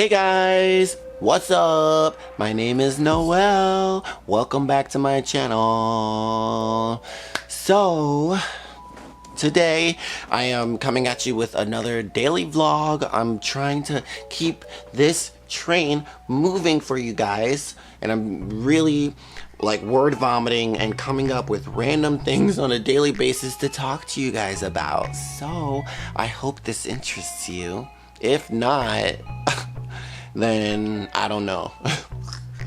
Hey guys, what's up? My name is Noel. Welcome back to my channel. So, today I am coming at you with another daily vlog. I'm trying to keep this train moving for you guys, and I'm really like word vomiting and coming up with random things on a daily basis to talk to you guys about. So, I hope this interests you. If not, then I don't know.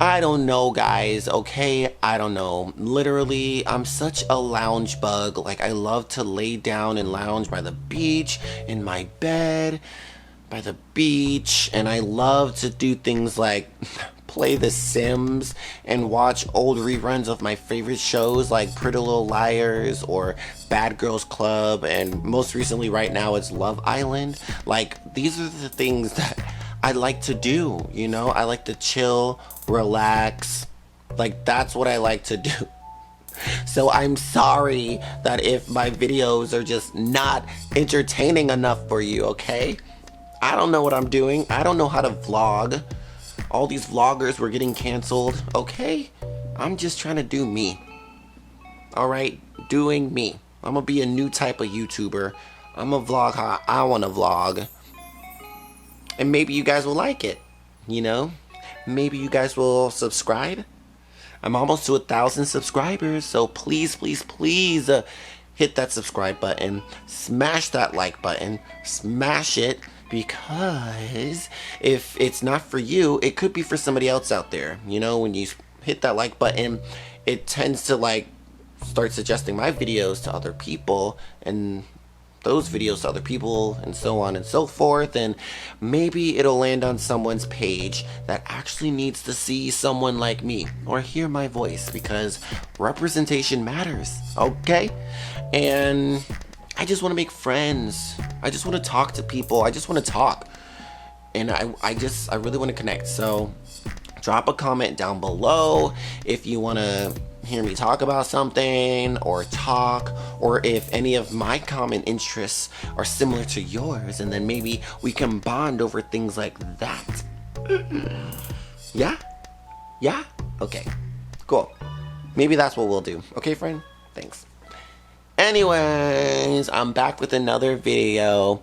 I don't know, guys, okay? I don't know. Literally, I'm such a lounge bug. Like, I love to lay down and lounge by the beach, in my bed, by the beach, and I love to do things like play The Sims and watch old reruns of my favorite shows like Pretty Little Liars or Bad Girls Club, and most recently right now it's Love Island. Like, these are the things that I like to do, you know? I like to chill, relax. Like, that's what I like to do. So I'm sorry that if my videos are just not entertaining enough for you, okay? I don't know what I'm doing. I don't know how to vlog. All these vloggers were getting canceled, okay? I'm just trying to do me. Alright? Doing me. I'm gonna be a new type of YouTuber. I'm gonna vlog how I wanna vlog. And maybe you guys will like it, you know? Maybe you guys will subscribe. I'm almost to 1,000 subscribers, so please, please, please hit that subscribe button. Smash that like button. Smash it, because if it's not for you, it could be for somebody else out there. You know, when you hit that like button, it tends to like start suggesting my videos to other people, and those videos to other people, and so on and so forth, and maybe it'll land on someone's page that actually needs to see someone like me or hear my voice, because representation matters, okay? And I just want to make friends. I just want to talk to people. I just want to talk, and I really want to connect. So drop a comment down below if you want to hear me talk about something, or if any of my common interests are similar to yours, and then maybe we can bond over things like that. Yeah? Yeah? Okay. Cool. Maybe that's what we'll do. Okay, friend? Thanks. Anyways, I'm back with another video,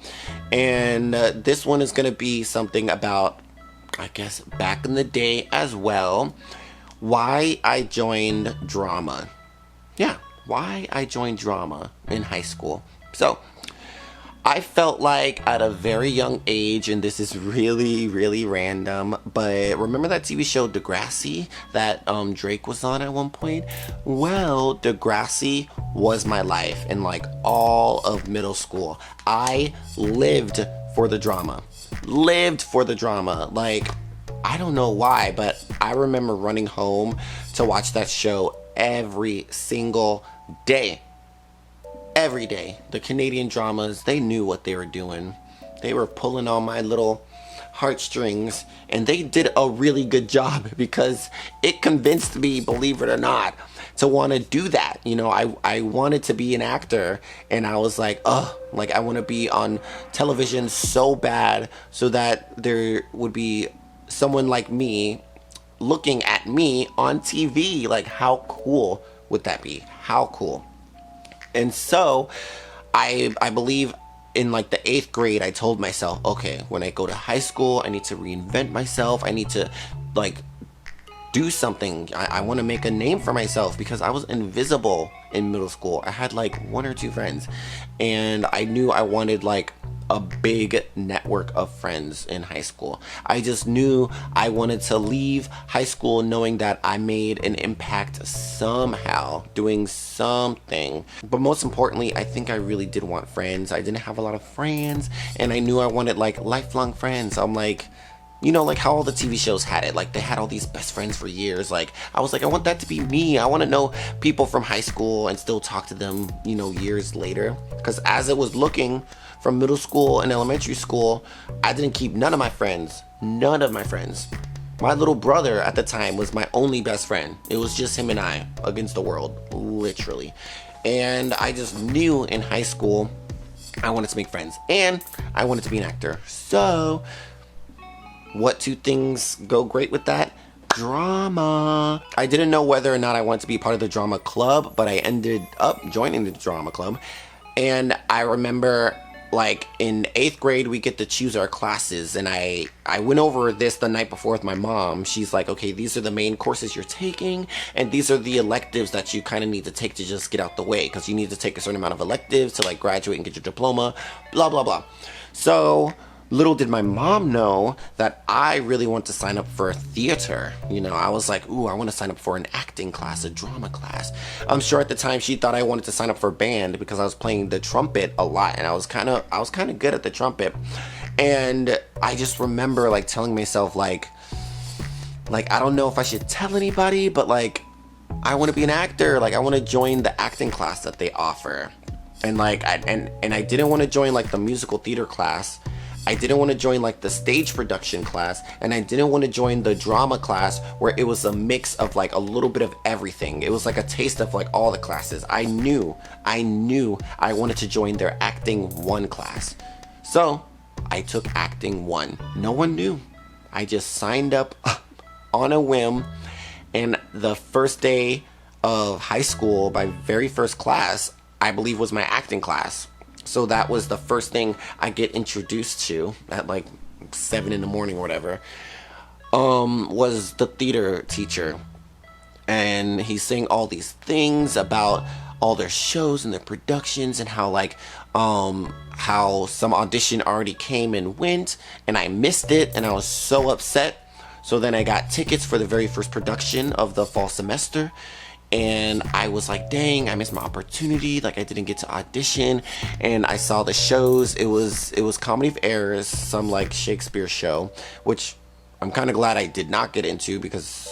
and this one is gonna be something about, I guess, back in the day as well. Why I joined drama. Yeah, why I joined drama in high school. So, I felt like at a very young age, and this is really, really random, but remember that TV show Degrassi that Drake was on at one point? Well, Degrassi was my life in like all of middle school. I lived for the drama. Lived for the drama. Like, I don't know why, but I remember running home to watch that show every single day. Every day. The Canadian dramas, they knew what they were doing. They were pulling on my little heartstrings, and they did a really good job, because it convinced me, believe it or not, to want to do that. You know, I wanted to be an actor, and I was like, like I want to be on television so bad, so that there would be someone like me looking at me on TV. Like, how cool would that be? How cool. And so I believe in like the 8th grade, I told myself, okay, when I go to high school, I need to reinvent myself. I need to like do something. I want to make a name for myself, because I was invisible in middle school. I had like 1 or 2 friends, and I knew I wanted like a big network of friends in high school. I just knew I wanted to leave high school knowing that I made an impact somehow, doing something. But most importantly, I think I really did want friends. I didn't have a lot of friends, and I knew I wanted like lifelong friends. I'm like, you know, like how all the TV shows had it. Like, they had all these best friends for years. Like, I was like, I want that to be me. I want to know people from high school and still talk to them, you know, years later. Because as it was looking from middle school and elementary school, I didn't keep none of my friends. None of my friends. My little brother at the time was my only best friend. It was just him and I against the world, literally. And I just knew in high school I wanted to make friends, and I wanted to be an actor. So What two things go great with that? Drama. I didn't know whether or not I wanted to be part of the drama club, but I ended up joining the drama club. And I remember, like, in 8th grade, we get to choose our classes, and I went over this the night before with my mom. She's like, okay, these are the main courses you're taking, and these are the electives that you kind of need to take to just get out the way, because you need to take a certain amount of electives to, like, graduate and get your diploma, blah, blah, blah. So little did my mom know that I really want to sign up for theater. You know, I was like, ooh, I want to sign up for an acting class, a drama class. I'm sure at the time she thought I wanted to sign up for band because I was playing the trumpet a lot, and I was kind of good at the trumpet. And I just remember like telling myself like I don't know if I should tell anybody, but like I want to be an actor. Like I want to join the acting class that they offer. And like I didn't want to join like the musical theater class. I didn't want to join like the stage production class, and I didn't want to join the drama class where it was a mix of like a little bit of everything. It was like a taste of like all the classes. I knew I wanted to join their acting 1 class. So I took acting 1. No one knew. I just signed up on a whim, and the first day of high school, my very first class, I believe was my acting class. So that was the first thing I get introduced to at like 7 in the morning or whatever, was the theater teacher. And he's saying all these things about all their shows and their productions, and how like, how some audition already came and went, and I missed it, and I was so upset. So then I got tickets for the very first production of the fall semester. And I was like, dang, I missed my opportunity. Like I didn't get to audition. And I saw the shows. It was Comedy of Errors, some like Shakespeare show, which I'm kind of glad I did not get into, because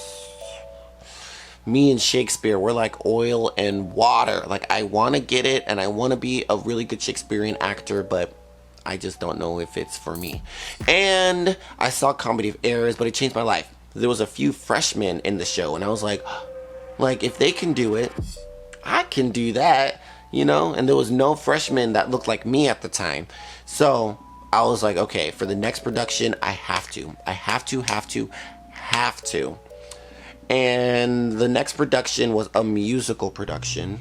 me and Shakespeare, we're like oil and water. Like I want to get it, and I want to be a really good Shakespearean actor, but I just don't know if it's for me. And I saw Comedy of Errors, but it changed my life. There was a few freshmen in the show, and I was like if they can do it, I can do that, you know? And there was no freshman that looked like me at the time. So I was like, okay, for the next production, I have to. And the next production was a musical production.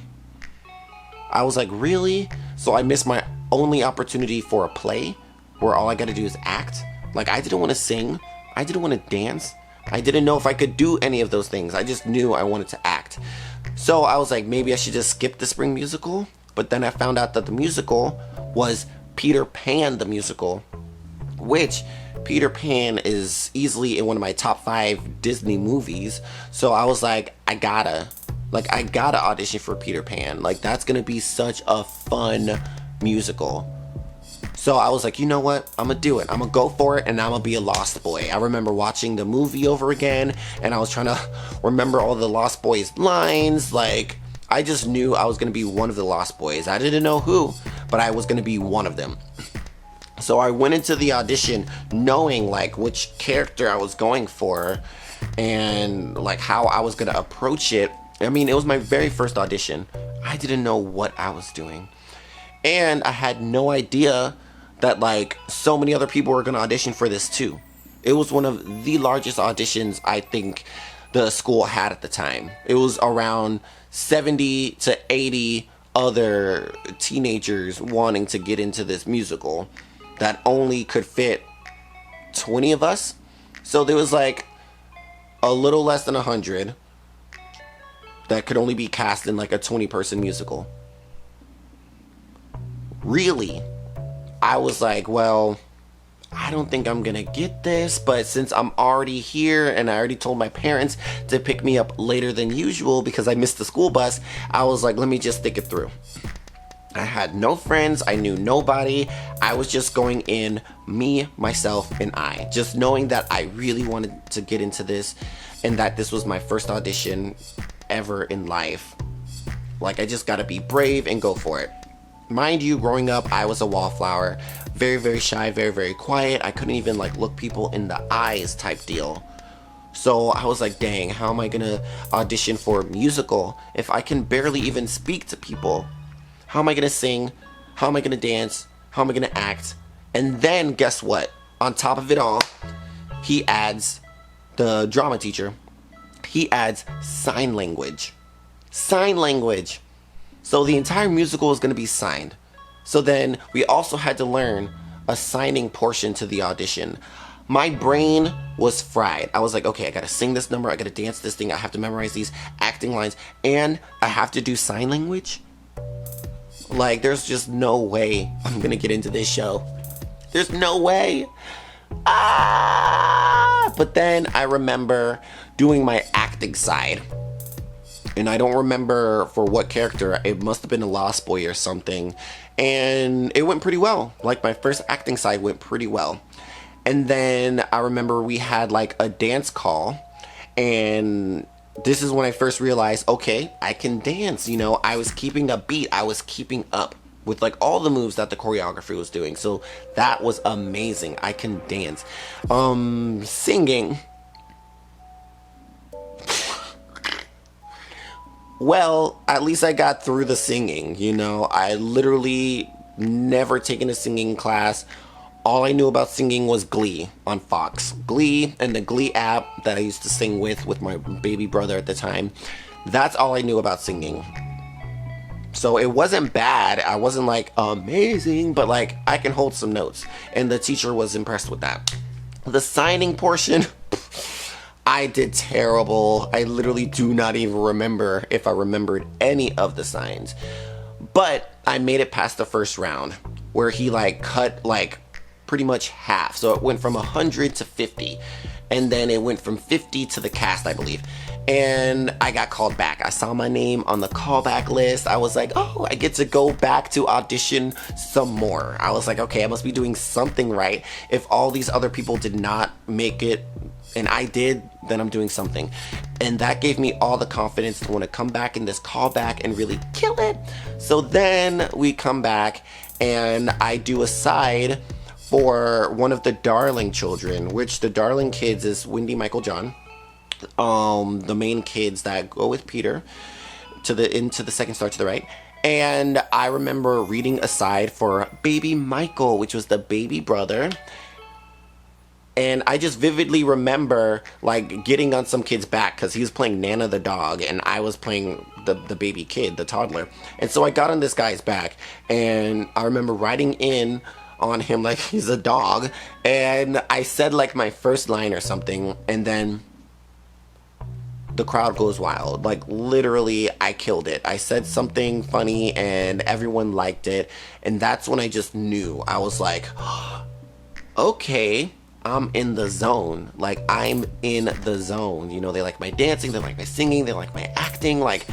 I was like, really? So I missed my only opportunity for a play where all I gotta do is act? Like I didn't want to sing. I didn't want to dance. I didn't know if I could do any of those things. I just knew I wanted to act. So I was like, maybe I should just skip the spring musical. But then I found out that the musical was Peter Pan the musical, which Peter Pan is easily in one of my top 5 Disney movies. So I was like, I gotta audition for Peter Pan. Like that's gonna be such a fun musical. So I was like, you know what? I'm gonna do it. I'm gonna go for it, and I'm gonna be a Lost Boy. I remember watching the movie over again, and I was trying to remember all the Lost Boys lines. Like, I just knew I was gonna be one of the Lost Boys. I didn't know who, but I was gonna be one of them. So I went into the audition knowing like which character I was going for, and like how I was gonna approach it. I mean, it was my very first audition. I didn't know what I was doing. And I had no idea that like so many other people were gonna audition for this too. It was one of the largest auditions I think the school had at the time. It was around 70 to 80 other teenagers wanting to get into this musical that only could fit 20 of us. So there was like a little less than 100 that could only be cast in like a 20-person musical. Really? I was like, well, I don't think I'm gonna get this, but since I'm already here and I already told my parents to pick me up later than usual because I missed the school bus, I was like, let me just stick it through. I had no friends, I knew nobody. I was just going in, me, myself, and I. Just knowing that I really wanted to get into this, and that this was my first audition ever in life. Like, I just gotta be brave and go for it. Mind you, growing up, I was a wallflower. Very, very shy, very, very quiet. I couldn't even like look people in the eyes type deal. So I was like, dang, how am I gonna audition for a musical if I can barely even speak to people? How am I gonna sing? How am I gonna dance? How am I gonna act? And then guess what? On top of it all, he adds, the drama teacher, he adds sign language. Sign language. So the entire musical is going to be signed. So then we also had to learn a signing portion to the audition. My brain was fried. I was like, okay, I gotta sing this number, I gotta dance this thing, I have to memorize these acting lines, and I have to do sign language? Like, there's just no way I'm gonna get into this show. There's no way. But then I remember doing my acting side. And I don't remember for what character. It must have been a Lost Boy or something. And it went pretty well. Like, my first acting side went pretty well. And then I remember we had like a dance call. And this is when I first realized, okay, I can dance. You know, I was keeping a beat. I was keeping up with like all the moves that the choreography was doing. So that was amazing. I can dance. Singing. Well, at least I got through the singing, you know. I literally never taken a singing class. All I knew about singing was Glee on Fox. Glee and the Glee app that I used to sing with my baby brother at the time. That's all I knew about singing. So it wasn't bad. I wasn't like amazing, but like I can hold some notes. And the teacher was impressed with that. The signing portion, I did terrible. I literally do not even remember if I remembered any of the signs. But I made it past the first round where he like cut like pretty much half. So it went from 100 to 50. And then it went from 50 to the cast, I believe. And I got called back. I saw my name on the callback list. I was like, oh, I get to go back to audition some more. I was like, okay, I must be doing something right. If all these other people did not make it and I did, then I'm doing something. And that gave me all the confidence to want to come back in this callback and really kill it. So then we come back and I do a side for one of the Darling children, which the Darling kids is Wendy, Michael, John. The main kids that go with Peter into the second star to the right. And I remember reading a side for baby Michael, which was the baby brother. And I just vividly remember like getting on some kid's back because he was playing Nana the dog and I was playing the baby kid, the toddler. And so I got on this guy's back and I remember riding in on him like he's a dog. And I said like my first line or something, and then the crowd goes wild. Like literally I killed it. I said something funny and everyone liked it. And that's when I just knew. I was like, okay, I'm in the zone. Like I'm in the zone. You know, they like my dancing, they like my singing, they like my acting. Like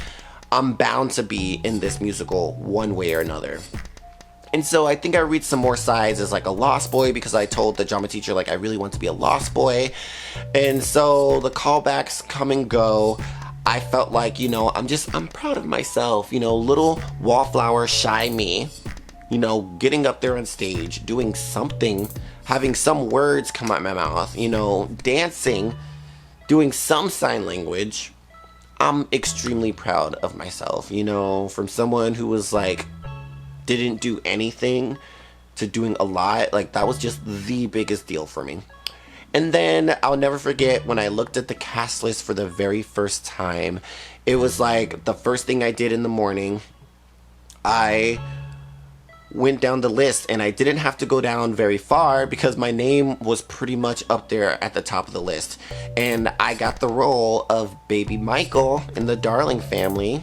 I'm bound to be in this musical one way or another. And so I think I read some more sides as like a Lost Boy because I told the drama teacher like I really want to be a Lost Boy. And so the callbacks come and go. I felt like, you know, I'm proud of myself, you know, little wallflower shy me, you know, getting up there on stage, doing something, having some words come out my mouth, you know, dancing, doing some sign language. I'm extremely proud of myself, you know, from someone who was like, didn't do anything to doing a lot. Like that was just the biggest deal for me. And then I'll never forget when I looked at the cast list for the very first time. It was like the first thing I did in the morning. I went down the list and I didn't have to go down very far because my name was pretty much up there at the top of the list. And I got the role of baby Michael in the Darling family.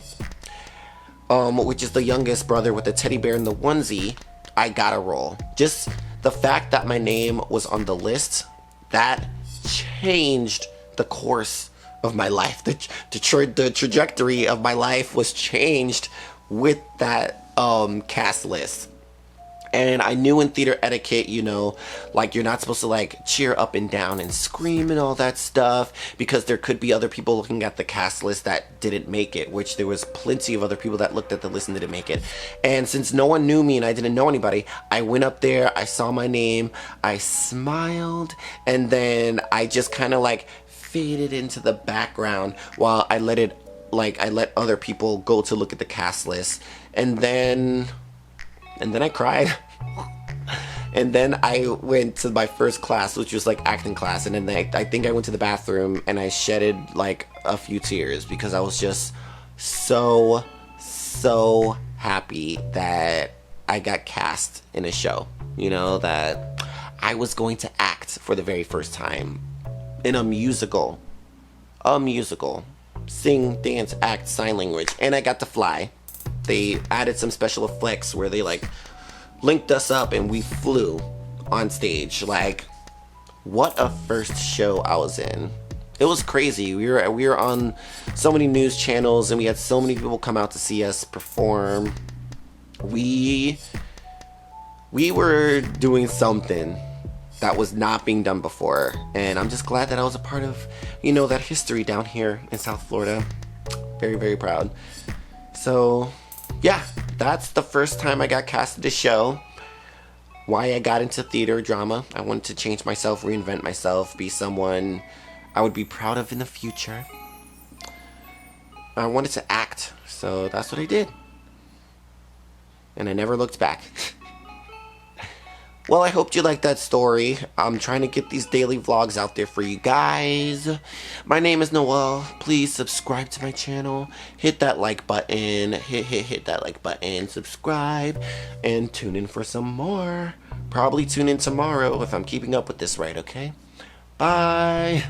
Which is the youngest brother with the teddy bear and the onesie. I got a role. Just the fact that my name was on the list, that changed the course of my life. The trajectory of my life was changed with that cast list. And I knew in theater etiquette, you know, like you're not supposed to like cheer up and down and scream and all that stuff because there could be other people looking at the cast list that didn't make it, which there was plenty of other people that looked at the list and didn't make it. And since no one knew me and I didn't know anybody, I went up there, I saw my name, I smiled, and then I just kind of like faded into the background while I let other people go to look at the cast list. And then I cried. And then I went to my first class, which was like acting class, and then I think I went to the bathroom and I shedded like a few tears because I was just so happy that I got cast in a show. You know, that I was going to act for the very first time in a musical. Sing, dance, act, sign language. And I got to fly. They added some special effects where they like linked us up and we flew on stage. Like, what a first show I was in. It was crazy. We were on so many news channels and we had so many people come out to see us perform. We were doing something that was not being done before, and I'm just glad that I was a part of, you know, that history down here in South Florida. Very, very proud. So yeah, that's the first time I got cast at a show. Why I got into theater drama. I wanted to change myself, reinvent myself, be someone I would be proud of in the future. I wanted to act, so that's what I did. And I never looked back. Well, I hope you liked that story. I'm trying to get these daily vlogs out there for you guys. My name is Noel. Please subscribe to my channel. Hit that like button. Hit that like button. Subscribe. And tune in for some more. Probably tune in tomorrow if I'm keeping up with this right, okay? Bye.